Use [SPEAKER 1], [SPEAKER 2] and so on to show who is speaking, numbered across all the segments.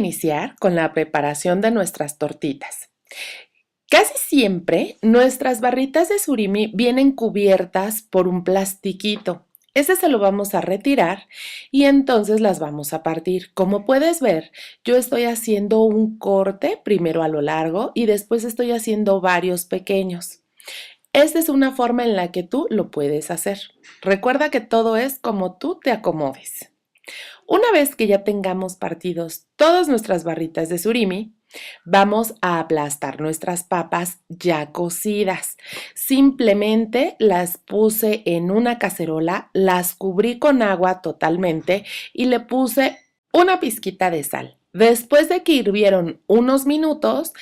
[SPEAKER 1] iniciar con la preparación de nuestras tortitas. Casi siempre nuestras barritas de surimi vienen cubiertas por un plastiquito. Ese se lo vamos a retirar y entonces las vamos a partir. Como puedes ver, yo estoy haciendo un corte primero a lo largo y después estoy haciendo varios pequeños. Esta es una forma en la que tú lo puedes hacer. Recuerda que todo es como tú te acomodes. Una vez que ya tengamos partidos todas nuestras barritas de surimi, vamos a aplastar nuestras papas ya cocidas. Simplemente las puse en una cacerola, las cubrí con agua totalmente y le puse una pizquita de sal. Después de que hirvieron unos minutos,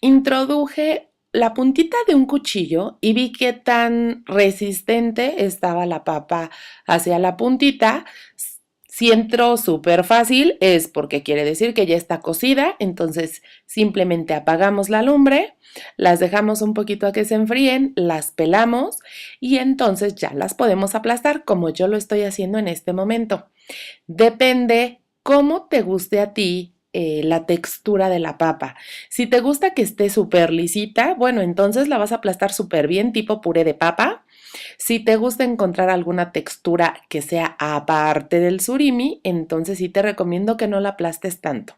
[SPEAKER 1] introduje la puntita de un cuchillo y vi qué tan resistente estaba la papa hacia la puntita. Si entró súper fácil es porque quiere decir que ya está cocida, entonces simplemente apagamos la lumbre, las dejamos un poquito a que se enfríen, las pelamos y entonces ya las podemos aplastar como yo lo estoy haciendo en este momento. Depende cómo te guste a ti la textura de la papa. Si te gusta que esté súper lisita, bueno, entonces la vas a aplastar súper bien, tipo puré de papa. Si te gusta encontrar alguna textura que sea aparte del surimi, entonces sí te recomiendo que no la aplastes tanto.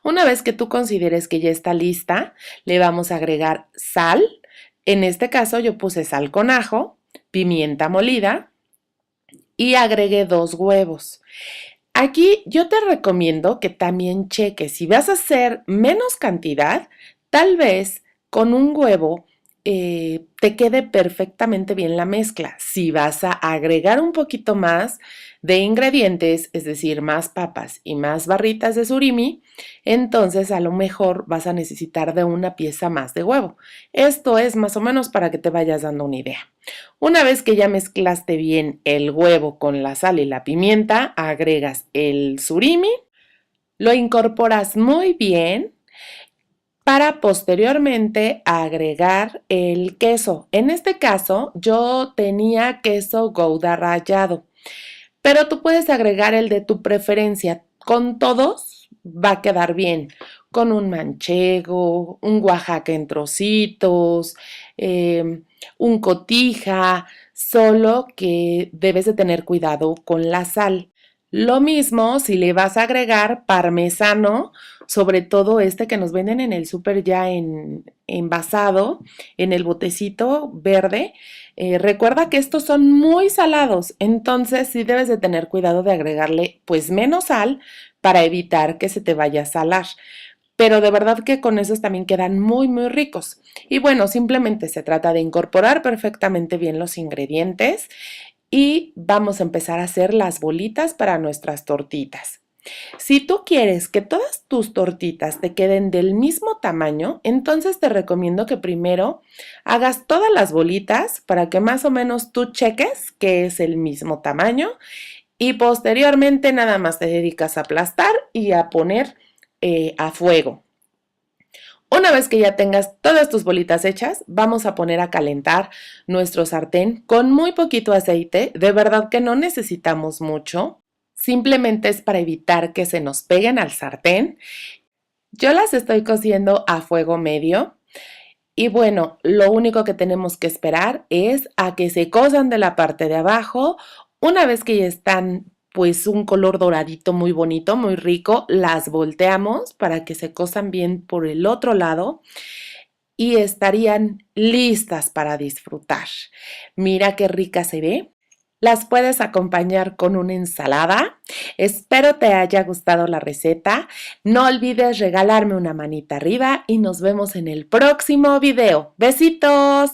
[SPEAKER 1] Una vez que tú consideres que ya está lista, le vamos a agregar sal. En este caso yo puse sal con ajo, pimienta molida y agregué 2 huevos. Aquí yo te recomiendo que también cheques, si vas a hacer menos cantidad, tal vez con un huevo te quede perfectamente bien la mezcla. Si vas a agregar un poquito más de ingredientes, es decir, más papas y más barritas de surimi, entonces a lo mejor vas a necesitar de una pieza más de huevo. Esto es más o menos para que te vayas dando una idea. Una vez que ya mezclaste bien el huevo con la sal y la pimienta, agregas el surimi, lo incorporas muy bien para posteriormente agregar el queso. En este caso, yo tenía queso Gouda rallado, pero tú puedes agregar el de tu preferencia. Con todos va a quedar bien. Con un manchego, un Oaxaca en trocitos, un cotija, solo que debes de tener cuidado con la sal. Lo mismo si le vas a agregar parmesano, sobre todo este que nos venden en el súper ya envasado, en el botecito verde. Recuerda que estos son muy salados, entonces sí debes de tener cuidado de agregarle pues menos sal para evitar que se te vaya a salar. Pero de verdad que con esos también quedan muy muy ricos. Y bueno, simplemente se trata de incorporar perfectamente bien los ingredientes y vamos a empezar a hacer las bolitas para nuestras tortitas. Si tú quieres que todas tus tortitas te queden del mismo tamaño, entonces te recomiendo que primero hagas todas las bolitas para que más o menos tú cheques que es el mismo tamaño y posteriormente nada más te dedicas a aplastar y a poner a fuego. Una vez que ya tengas todas tus bolitas hechas, vamos a poner a calentar nuestro sartén con muy poquito aceite. De verdad que no necesitamos mucho. Simplemente es para evitar que se nos peguen al sartén. Yo las estoy cociendo a fuego medio. Y bueno, lo único que tenemos que esperar es a que se cosan de la parte de abajo. Una vez que ya están pues un color doradito muy bonito, muy rico, las volteamos para que se cosan bien por el otro lado y estarían listas para disfrutar. Mira qué rica se ve. Las puedes acompañar con una ensalada. Espero te haya gustado la receta. No olvides regalarme una manita arriba y nos vemos en el próximo video. ¡Besitos!